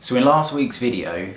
So in last week's video,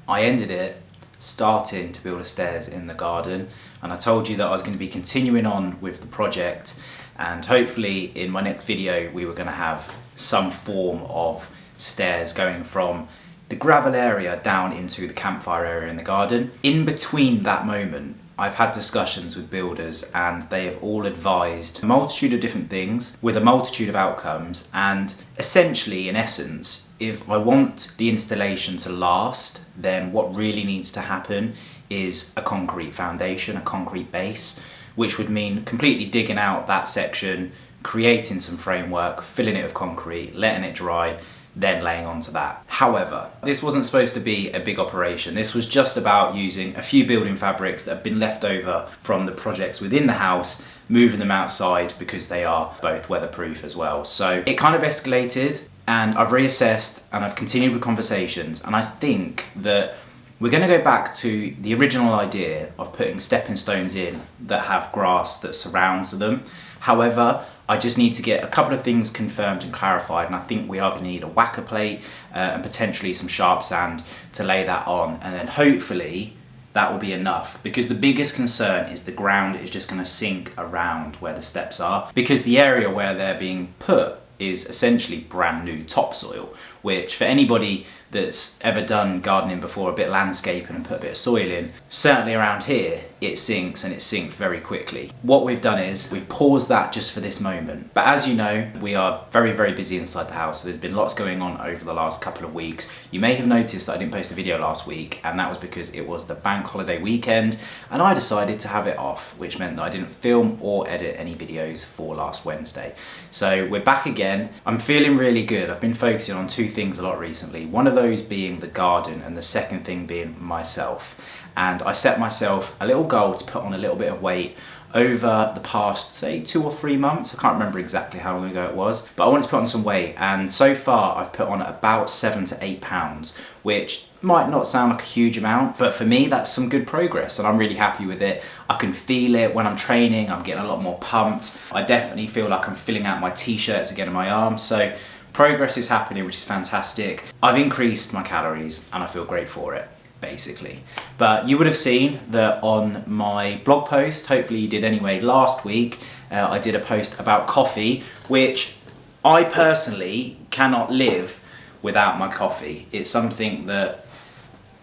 I ended it starting to build a stairs in the garden, and I told you that I was going to be continuing on with the project, and hopefully in my next video we were going to have some form of stairs going from the gravel area down into the campfire area in the garden. In between that moment, I've had discussions with builders and they have all advised a multitude of different things with a multitude of outcomes, and essentially, in essence, if I want the installation to last, then what really needs to happen is a concrete foundation, a concrete base, which would mean completely digging out that section, creating some framework, filling it with concrete, letting it dry, then laying onto that. However, this wasn't supposed to be a big operation. This was just about using a few building fabrics that have been left over from the projects within the house, moving them outside because they are both weatherproof as well. So it kind of escalated, and I've reassessed and I've continued with conversations, and I think that we're going to go back to the original idea of putting stepping stones in that have grass that surrounds them. However, I just need to get a couple of things confirmed and clarified, and I think we are going to need a whacker plate and potentially some sharp sand to lay that on, and then hopefully that will be enough, because the biggest concern is the ground is just going to sink around where the steps are, because the area where they're being put is essentially brand new topsoil, which for anybody that's ever done gardening before, a bit of landscaping and put a bit of soil in, certainly around here it sinks, and it sinks very quickly. What we've done is we've paused that just for this moment, but as you know, we are very busy inside the house, so there's been lots going on over the last couple of weeks. You may have noticed that I didn't post a video last week, and that was because it was the bank holiday weekend and I decided to have it off, which meant that I didn't film or edit any videos for last Wednesday. So we're back again. I'm feeling really good. I've been focusing on two things a lot recently, one of those being the garden and the second thing being myself. And I set myself a little goal to put on a little bit of weight over the past, say, 2 or 3 months. I can't remember exactly how long ago it was, but I wanted to put on some weight, and so far I've put on about 7 to 8 pounds, which might not sound like a huge amount, but for me that's some good progress and I'm really happy with it. I can feel it when I'm training. I'm getting a lot more pumped. I definitely feel like I'm filling out my t-shirts again in my arms, so progress is happening, which is fantastic. I've increased my calories and I feel great for it, basically. But you would have seen that on my blog post, hopefully you did anyway, last week, I did a post about coffee, which I personally cannot live without my coffee. It's something that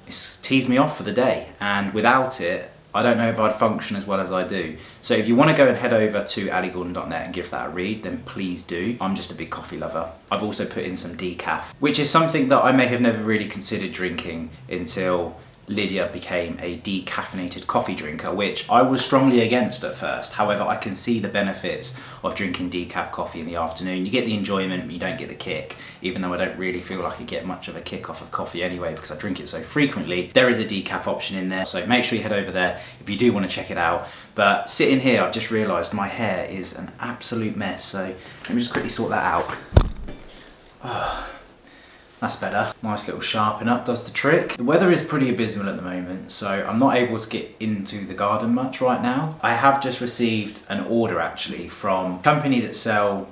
tees me off for the day, and without it, I don't know if I'd function as well as I do. So if you want to go and head over to alligordon.net and give that a read, then please do. I'm just a big coffee lover. I've also put in some decaf, which is something that I may have never really considered drinking until Lydia became a decaffeinated coffee drinker, which I was strongly against at first. However, I can see the benefits of drinking decaf coffee in the afternoon. You get the enjoyment, but you don't get the kick, even though I don't really feel like I get much of a kick off of coffee anyway because I drink it so frequently. There is a decaf option in there, so make sure you head over there if you do want to check it out. But sitting here, I've just realised my hair is an absolute mess, so let me just quickly sort that out. Oh. That's better. Nice little sharpen up does the trick. The weather is pretty abysmal at the moment, so I'm not able to get into the garden much right now. I have just received an order actually from a company that sell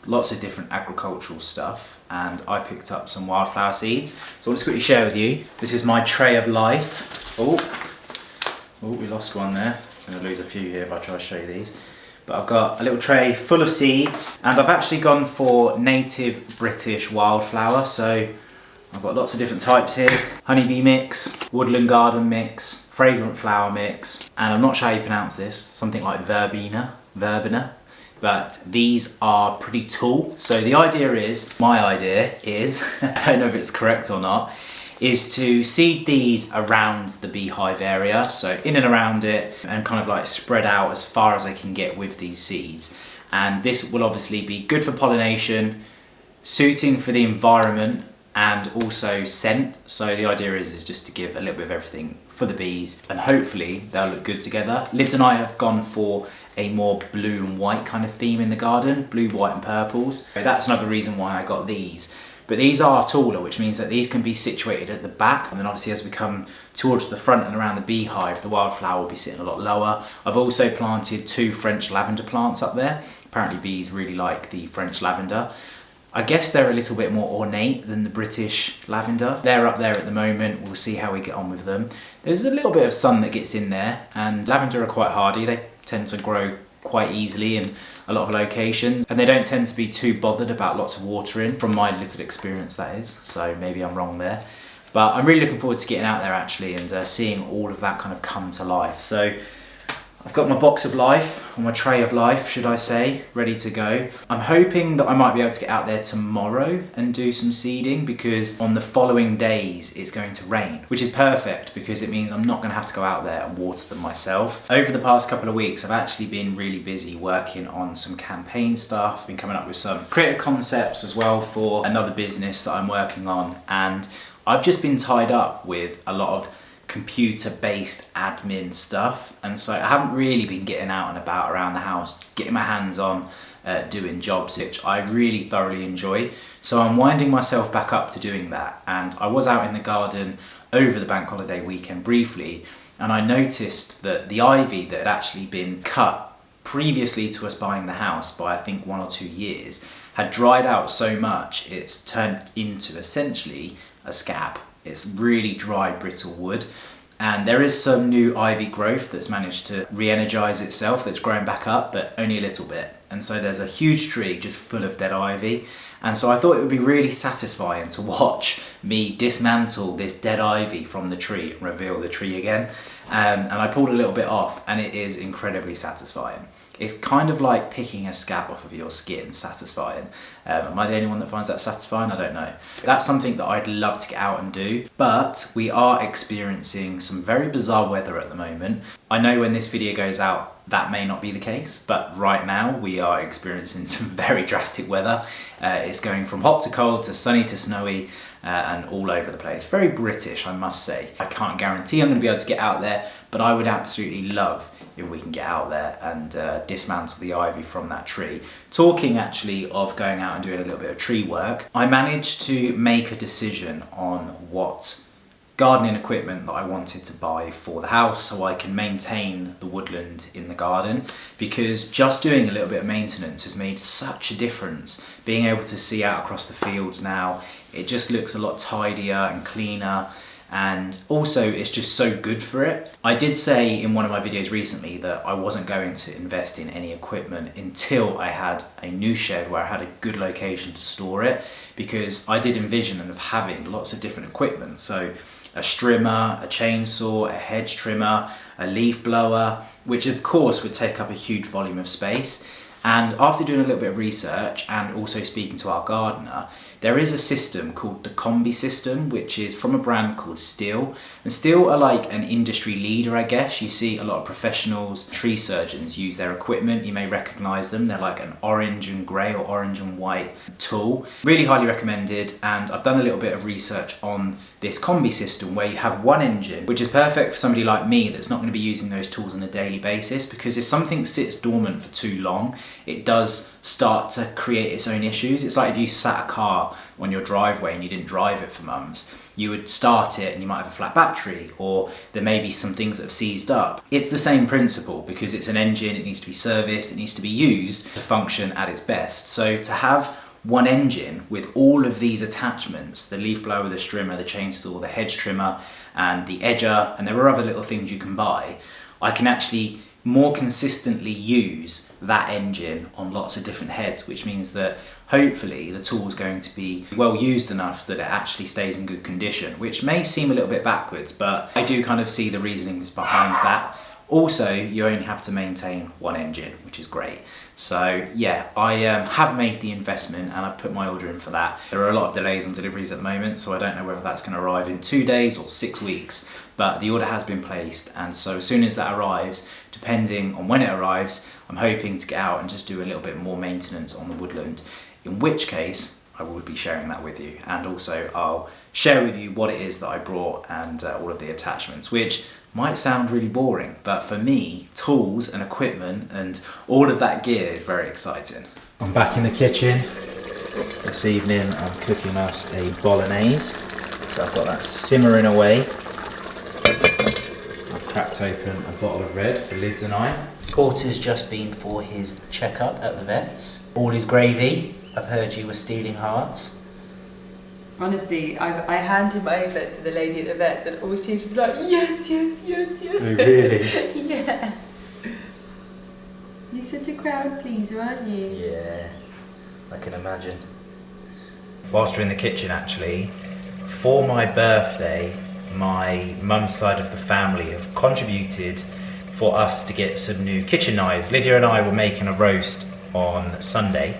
lots of different agricultural stuff, and I picked up some wildflower seeds. So I'll just quickly share with you. This is my tray of life. Oh, we lost one there. I'm gonna lose a few here if I try to show you these. But I've got a little tray full of seeds, and I've actually gone for native British wildflower. So I've got lots of different types here. Honeybee mix, woodland garden mix, fragrant flower mix, and I'm not sure how you pronounce this, something like verbena, but these are pretty tall. So the idea is, my idea is, I don't know if it's correct or not, is to seed these around the beehive area, so in and around it, and kind of like spread out as far as I can get with these seeds. And this will obviously be good for pollination, suiting for the environment, and also scent. So the idea is just to give a little bit of everything for the bees, and hopefully they'll look good together. Liz and I have gone for a more blue and white kind of theme in the garden, blue, white and purples. So that's another reason why I got these. But these are taller, which means that these can be situated at the back, and then obviously as we come towards the front and around the beehive, the wildflower will be sitting a lot lower. I've also planted 2 French lavender plants up there. Apparently bees really like the French lavender. I guess they're a little bit more ornate than the British lavender. They're up there at the moment, we'll see how we get on with them. There's a little bit of sun that gets in there, and lavender are quite hardy. They tend to grow quite easily in a lot of locations, and they don't tend to be too bothered about lots of watering, from my little experience that is, so maybe I'm wrong there. But I'm really looking forward to getting out there actually and seeing all of that kind of come to life. So I've got my box of life, or my tray of life should I say, ready to go. I'm hoping that I might be able to get out there tomorrow and do some seeding, because on the following days it's going to rain, which is perfect because it means I'm not going to have to go out there and water them myself. Over the past couple of weeks I've actually been really busy working on some campaign stuff, been coming up with some creative concepts as well for another business that I'm working on, and I've just been tied up with a lot of computer-based admin stuff, and so I haven't really been getting out and about around the house, getting my hands on doing jobs, which I really thoroughly enjoy. So I'm winding myself back up to doing that, and I was out in the garden over the bank holiday weekend briefly, and I noticed that the ivy that had actually been cut previously to us buying the house by I think 1 or 2 years had dried out so much it's turned into essentially a scab. It's really dry, brittle wood, and there is some new ivy growth that's managed to re-energise itself, that's grown back up, but only a little bit. And so there's a huge tree just full of dead ivy, and so I thought it would be really satisfying to watch me dismantle this dead ivy from the tree and reveal the tree again. And I pulled a little bit off, and it is incredibly satisfying. It's kind of like picking a scab off of your skin, satisfying. Am I the only one that finds that satisfying? I don't know. That's something that I'd love to get out and do, but we are experiencing some very bizarre weather at the moment. I know when this video goes out, that may not be the case, but right now we are experiencing some very drastic weather. It's going from hot to cold to sunny to snowy and all over the place. Very British, I must say. I can't guarantee I'm going to be able to get out there, but I would absolutely love if we can get out there and dismantle the ivy from that tree. Talking actually of going out and doing a little bit of tree work, I managed to make a decision on what gardening equipment that I wanted to buy for the house so I can maintain the woodland in the garden, because just doing a little bit of maintenance has made such a difference. Being able to see out across the fields now, it just looks a lot tidier and cleaner, and also it's just so good for it. I did say in one of my videos recently that I wasn't going to invest in any equipment until I had a new shed where I had a good location to store it, because I did envision of having lots of different equipment. So a strimmer, a chainsaw, a hedge trimmer, a leaf blower, which of course would take up a huge volume of space. And after doing a little bit of research and also speaking to our gardener, there is a system called the Combi system, which is from a brand called Stihl. And Stihl are like an industry leader, I guess. You see a lot of professionals, tree surgeons use their equipment. You may recognize them. They're like an orange and grey or orange and white tool. Really highly recommended. And I've done a little bit of research on this Combi system where you have one engine, which is perfect for somebody like me that's not going to be using those tools on a daily basis, because if something sits dormant for too long, it does start to create its own issues. It's like if you sat a car on your driveway and you didn't drive it for months, you would start it and you might have a flat battery, or there may be some things that have seized up. It's the same principle, because it's an engine, it needs to be serviced, it needs to be used to function at its best. So to have one engine with all of these attachments, the leaf blower, the strimmer, the chainsaw, the hedge trimmer, and the edger, and there are other little things you can buy, I can actually more consistently use that engine on lots of different heads, which means that hopefully the tool is going to be well used enough that it actually stays in good condition, which may seem a little bit backwards, but I do kind of see the reasonings behind that. Also, you only have to maintain one engine, which is great. So yeah, I have made the investment and I've put my order in for that. There are a lot of delays on deliveries at the moment, so I don't know whether that's going to arrive in 2 days or 6 weeks, but the order has been placed, and so as soon as that arrives, depending on when it arrives, I'm hoping to get out and just do a little bit more maintenance on the woodland, in which case I will be sharing that with you, and also I'll share with you what it is that I brought and all of the attachments, which might sound really boring, but for me, tools and equipment and all of that gear is very exciting. I'm back in the kitchen. This evening I'm cooking us a bolognese. So I've got that simmering away. I've cracked open a bottle of red for Lids and I. Porter's just been for his checkup at the vet's. All is gravy. I've heard you were stealing hearts. Honestly, I handed him over to the lady at the vet's and all she's just like, yes, yes, yes, yes. Oh, really? Yeah. You're such a crowd pleaser, aren't you? Yeah, I can imagine. Whilst we're in the kitchen, actually, for my birthday, my mum's side of the family have contributed for us to get some new kitchen knives. Lydia and I were making a roast on Sunday,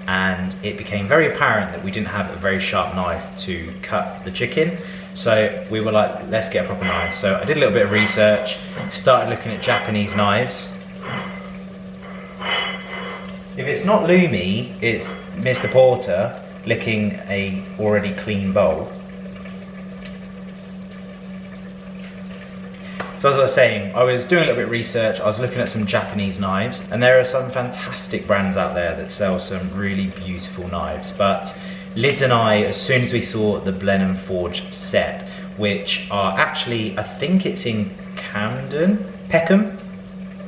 and it became very apparent that we didn't have a very sharp knife to cut the chicken. So we were like, let's get a proper knife. So I did a little bit of research, started looking at Japanese knives. If it's not Lumi, it's Mr. Porter licking a already clean bowl. So as I was saying, I was doing a little bit of research, I was looking at some Japanese knives, and there are some fantastic brands out there that sell some really beautiful knives. But Lids and I, as soon as we saw the Blenheim Forge set, which are actually, I think it's in Camden? Peckham,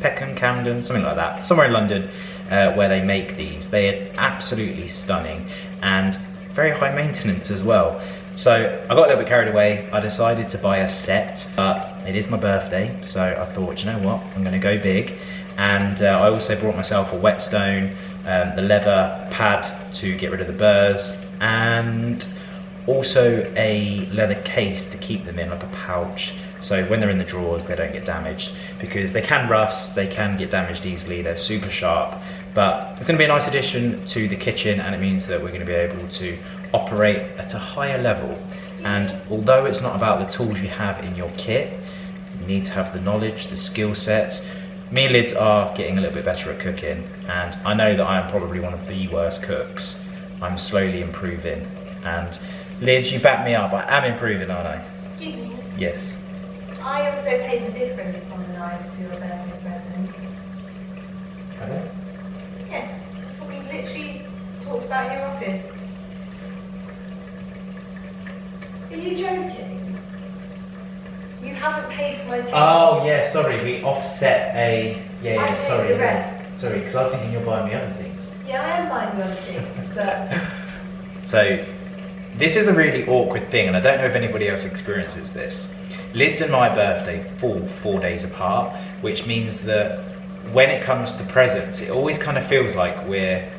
Camden, something like that, somewhere in London, where they make these. They are absolutely stunning and very high maintenance as well. So I got a little bit carried away. I decided to buy a set, but it is my birthday, so I thought, you know what, I'm gonna go big. And I also brought myself a whetstone, the leather pad to get rid of the burrs, and also a leather case to keep them in, like a pouch. So when they're in the drawers, they don't get damaged, because they can rust, they can get damaged easily, they're super sharp. But it's gonna be a nice addition to the kitchen, and it means that we're gonna be able to operate at a higher level. And although it's not about the tools you have in your kit, you need to have the knowledge, the skill sets. Me and Lids are getting a little bit better at cooking, and I know that I am probably one of the worst cooks. I'm slowly improving, and Lids, you back me up, I am improving, aren't I? Excuse me? Yes. I also paid the difference on the knives for your birthday present. Okay. Yes, that's what we literally talked about in your office. Are you joking? You haven't paid for my table. Oh yeah, sorry, we offset a, I paid sorry. the rest. Sorry, because I was thinking you're buying me other things. Yeah, I am buying you other things, but... So, this is a really awkward thing, and I don't know if anybody else experiences this. Lids and my birthday fall 4 days apart, which means that when it comes to presents, it always kind of feels like we're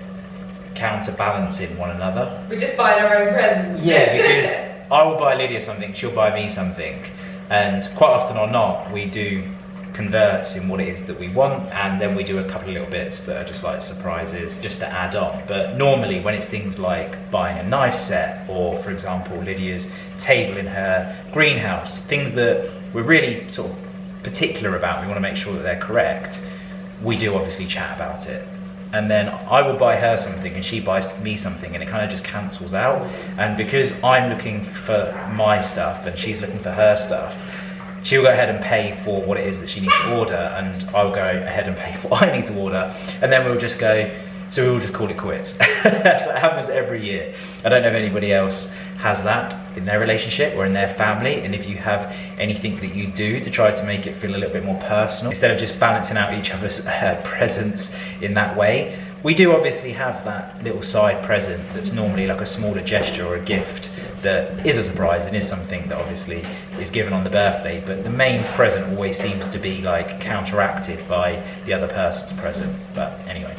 counterbalancing one another. We're just buying our own presents. Yeah, because I will buy Lydia something, she'll buy me something, and quite often or not, we do converse in what it is that we want, and then we do a couple of little bits that are just like surprises, just to add on. But normally when it's things like buying a knife set, or for example Lydia's table in her greenhouse, things that we're really sort of particular about, we want to make sure that they're correct, we do obviously chat about it. And then I will buy her something and she buys me something, and it kind of just cancels out. And because I'm looking for my stuff and she's looking for her stuff, she'll go ahead and pay for what it is that she needs to order, and I'll go ahead and pay for what I need to order, and then we'll just go, so we'll just call it quits. So it happens every year. I don't know if anybody else has that in their relationship or in their family, and if you have anything that you do to try to make it feel a little bit more personal, instead of just balancing out each other's presents in that way. We do obviously have that little side present that's normally like a smaller gesture or a gift that is a surprise and is something that obviously is given on the birthday, but the main present always seems to be like counteracted by the other person's present. But anyway,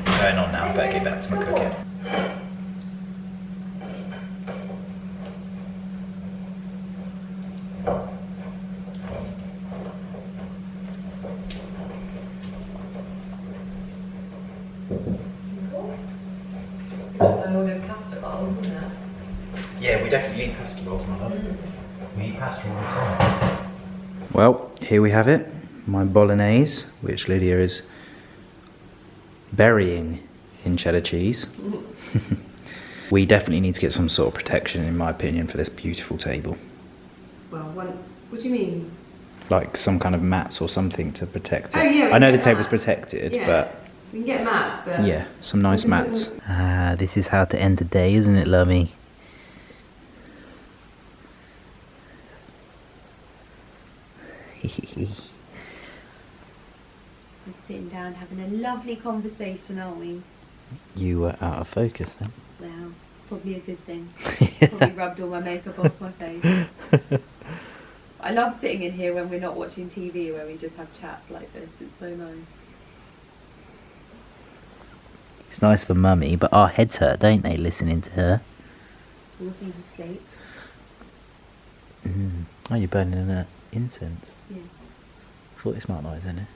going on now, I better get back to my cooking. I ordered pasta bowls, isn't it? Yeah, we definitely eat pasta rolls, my love. We eat pasta all the time. Well, here we have it. My bolognese, which Lydia is burying in cheddar cheese. We definitely need to get some sort of protection, in my opinion, for this beautiful table. Well, once... What do you mean? Like some kind of mats or something to protect it. Oh, yeah, I know the get table's mats. protected, Yeah. but... We can get mats, but... Yeah, some nice mats. Ah, this is how to end the day, isn't it, Lummy? We're sitting down having a lovely conversation, aren't we? You were out of focus then. Well, it's probably a good thing. Probably rubbed all my makeup off my face. I love sitting in here when we're not watching TV, where we just have chats like this. It's so nice. It's nice for Mummy, but our heads hurt, don't they, listening to her? Wolsey's asleep. Oh, you're burning an incense. Yes. Thought it smelled nice, isn't it?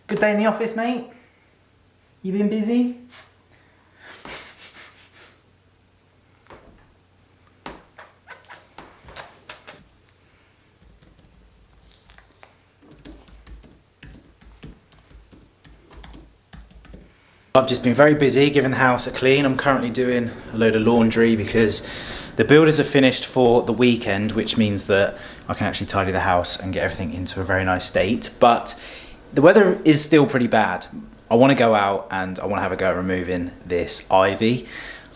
Good day in the office, mate. You been busy? I've just been very busy giving the house a clean. I'm currently doing a load of laundry because the builders are finished for the weekend, which means that I can actually tidy the house and get everything into a very nice state. But the weather is still pretty bad. I want to go out and I want to have a go at removing this ivy.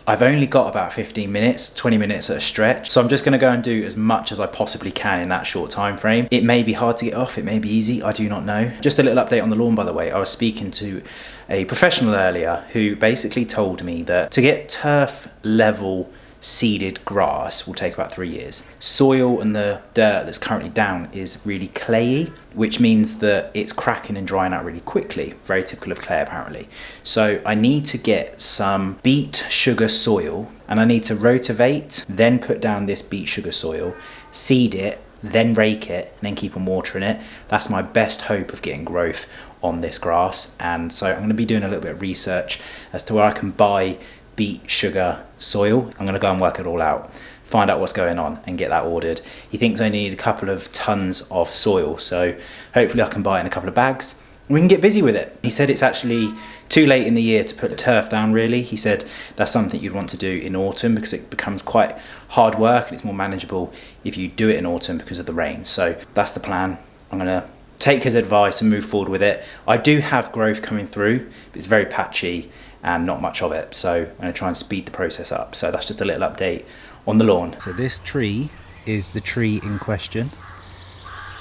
I've only got about 15 minutes, 20 minutes at a stretch. So I'm just going to go and do as much as I possibly can in that short time frame. It may be hard to get off, it may be easy, I do not know. Just a little update on the lawn, by the way. I was speaking to a professional earlier who basically told me that to get turf level seeded grass will take about 3 years. Soil and the dirt that's currently down is really clayey, which means that it's cracking and drying out really quickly. Very typical of clay, apparently. So I need to get some beet sugar soil and I need to rotivate, then put down this beet sugar soil, seed it, then rake it, and then keep on watering it. That's my best hope of getting growth on this grass. And so I'm going to be doing a little bit of research as to where I can buy beet sugar soil. I'm going to go and work it all out, find out what's going on and get that ordered. He thinks I need a couple of tons of soil, so hopefully I can buy it in a couple of bags and we can get busy with it. He said it's actually too late in the year to put turf down, really. He said that's something you'd want to do in autumn because it becomes quite hard work and it's more manageable if you do it in autumn because of the rain. So that's the plan. I'm going to take his advice and move forward with it. I do have growth coming through, but it's very patchy and not much of it, so I'm going to try and speed the process up. So that's just a little update on the lawn. So this tree is the tree in question,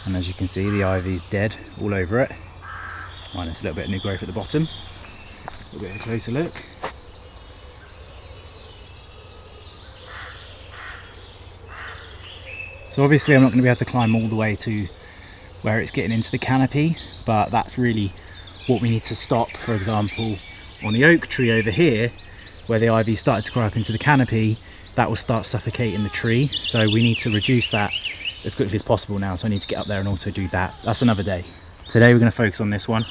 and as you can see the ivy is dead all over it, minus a little bit of new growth at the bottom. A little bit of a closer look. So obviously I'm not going to be able to climb all the way to where it's getting into the canopy, but that's really what we need to stop. For example, on the oak tree over here, where the ivy started to grow up into the canopy, that will start suffocating the tree. So we need to reduce that as quickly as possible now. So I need to get up there and also do that. That's another day. Today we're going to focus on this one.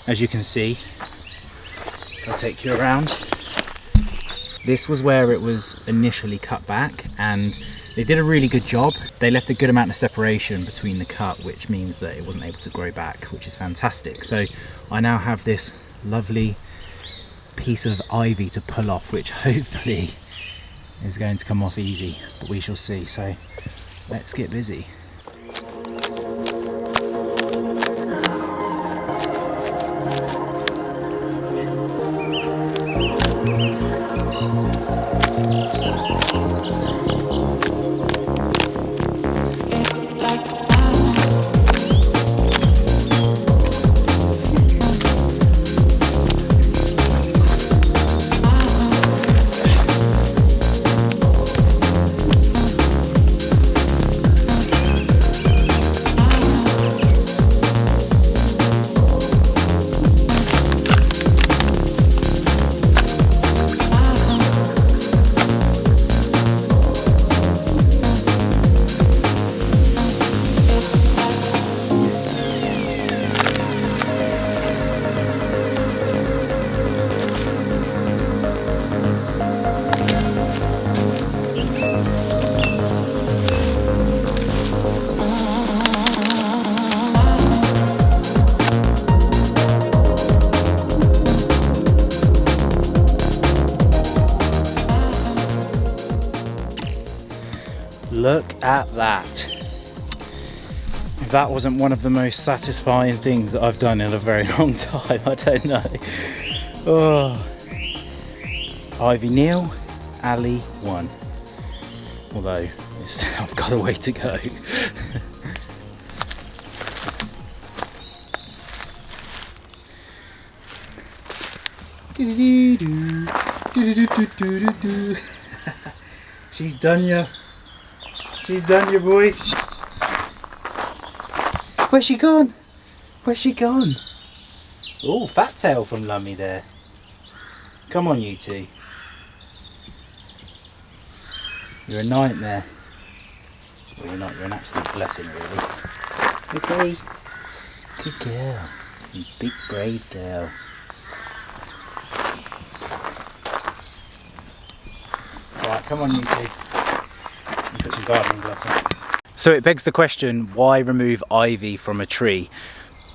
As you can see, if I take you around, this was where it was initially cut back and they did a really good job. They left a good amount of separation between the cut, which means that it wasn't able to grow back, which is fantastic. So I now have this lovely piece of ivy to pull off, which hopefully is going to come off easy, but we shall see. So let's get busy. Look at that. If that wasn't one of the most satisfying things that I've done in a very long time, I don't know. Oh. Ivy Neal, Ali 1. although I've got a way to go. She's done you. She's done you, boy. Where's she gone? Where's she gone? Oh, fat tail from Lummy there. Come on, you two. You're a nightmare. Well, you're not. You're an absolute blessing, really. Okay. Good girl. You big, brave girl. Right, come on, you two. Put some gardening gloves on. So it begs the question, why remove ivy from a tree?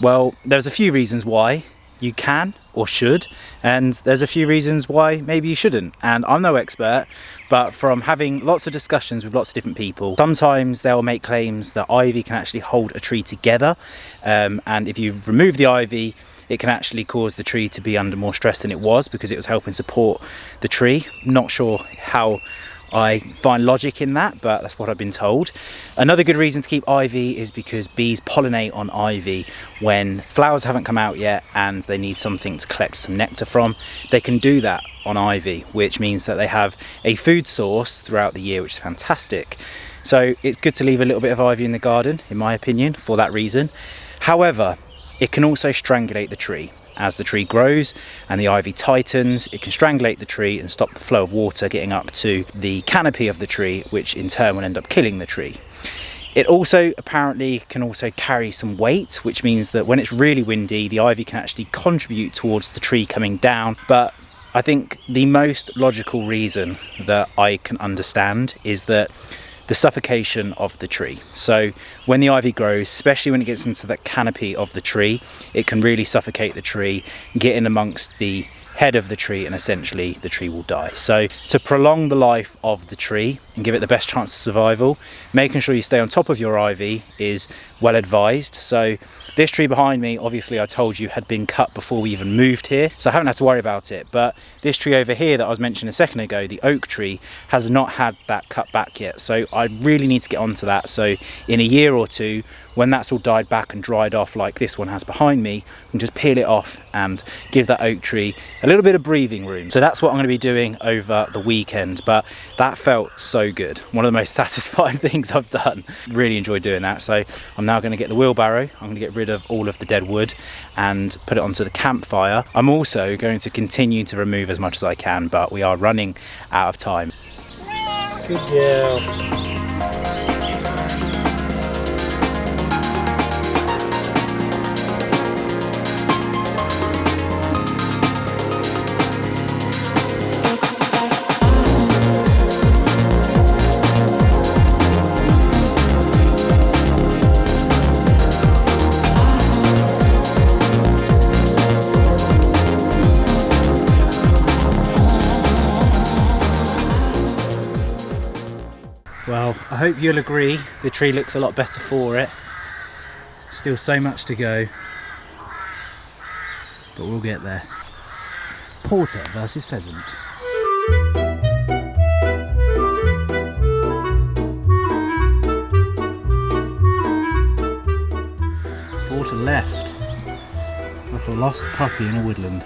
Well, there's a few reasons why you can or should, and there's a few reasons why maybe you shouldn't. And I'm no expert, but from having lots of discussions with lots of different people, sometimes they'll make claims that ivy can actually hold a tree together, and if you remove the ivy, it can actually cause the tree to be under more stress than it was because it was helping support the tree. Not sure how I find logic in that, but that's what I've been told. Another good reason to keep ivy is because bees pollinate on ivy when flowers haven't come out yet and they need something to collect some nectar from. They can do that on ivy, which means that they have a food source throughout the year, which is fantastic. So it's good to leave a little bit of ivy in the garden, in my opinion, for that reason. However, it can also strangulate the tree. As the tree grows and the ivy tightens, it can strangulate the tree and stop the flow of water getting up to the canopy of the tree, which in turn will end up killing the tree. It also apparently can also carry some weight, which means that when it's really windy, the ivy can actually contribute towards the tree coming down. But I think the most logical reason that I can understand is that the suffocation of the tree. So when the ivy grows, especially when it gets into the canopy of the tree, it can really suffocate the tree, get in amongst the head of the tree, and essentially the tree will die. So to prolong the life of the tree and give it the best chance of survival, making sure you stay on top of your ivy is well advised. So this tree behind me, obviously I told you, had been cut before we even moved here, so I haven't had to worry about it. But this tree over here that I was mentioning a second ago, the oak tree, has not had that cut back yet. So I really need to get onto that. So in a year or two, when that's all died back and dried off like this one has behind me, I can just peel it off and give that oak tree a little bit of breathing room. So that's what I'm going to be doing over the weekend, but that felt so good. One of the most satisfying things I've done. Really enjoyed doing that. So I'm now going to get the wheelbarrow, I'm going to get rid of all of the dead wood and put it onto the campfire. I'm also going to continue to remove as much as I can, but we are running out of time. Good girl. Well, I hope you'll agree the tree looks a lot better for it. Still so much to go, but we'll get there. Porter versus pheasant. Porter left like a lost puppy in a woodland.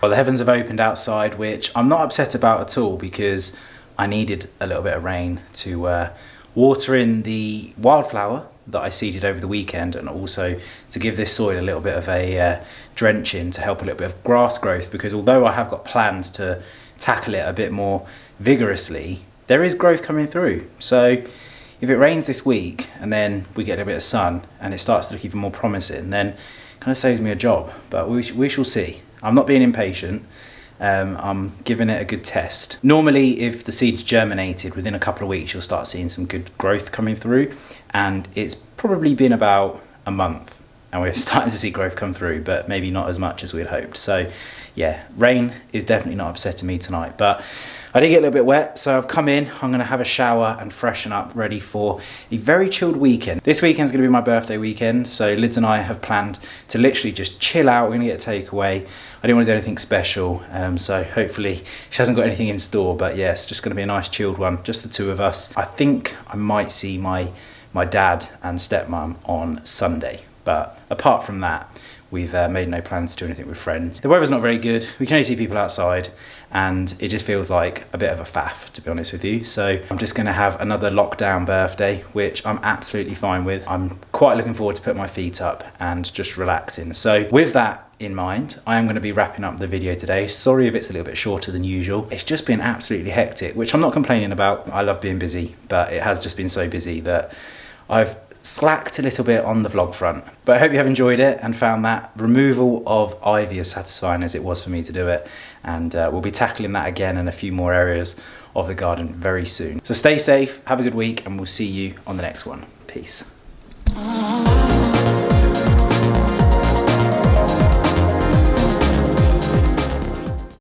Well, the heavens have opened outside, which I'm not upset about at all because I needed a little bit of rain to water in the wildflower that I seeded over the weekend, and also to give this soil a little bit of a drenching to help a little bit of grass growth, because although I have got plans to tackle it a bit more vigorously, there is growth coming through. So if it rains this week and then we get a bit of sun and it starts to look even more promising, then it kind of saves me a job, but we shall see. I'm not being impatient, I'm giving it a good test. Normally, if the seed's germinated, within a couple of weeks you'll start seeing some good growth coming through, and it's probably been about a month and we're starting to see growth come through, but maybe not as much as we had hoped. So yeah, rain is definitely not upsetting me tonight, but I did get a little bit wet, so I've come in, I'm gonna have a shower and freshen up, ready for a very chilled weekend. This weekend's gonna be my birthday weekend, so Lids and I have planned to literally just chill out. We're gonna get a takeaway. I didn't want to do anything special, so hopefully she hasn't got anything in store, but yeah, it's just gonna be a nice chilled one, just the two of us. I think I might see my dad and stepmom on Sunday, but apart from that, we've made no plans to do anything with friends. The weather's not very good. We can only see people outside, and it just feels like a bit of a faff, to be honest with you. So I'm just gonna have another lockdown birthday, which I'm absolutely fine with. I'm quite looking forward to putting my feet up and just relaxing. So with that in mind, I am going to be wrapping up the video today. Sorry if it's a little bit shorter than usual. It's just been absolutely hectic, which I'm not complaining about. I love being busy, but it has just been so busy that I've slacked a little bit on the vlog front. But I hope you have enjoyed it and found that removal of ivy as satisfying as it was for me to do it. And we'll be tackling that again in a few more areas of the garden very soon. So stay safe, have a good week, and we'll see you on the next one. Peace.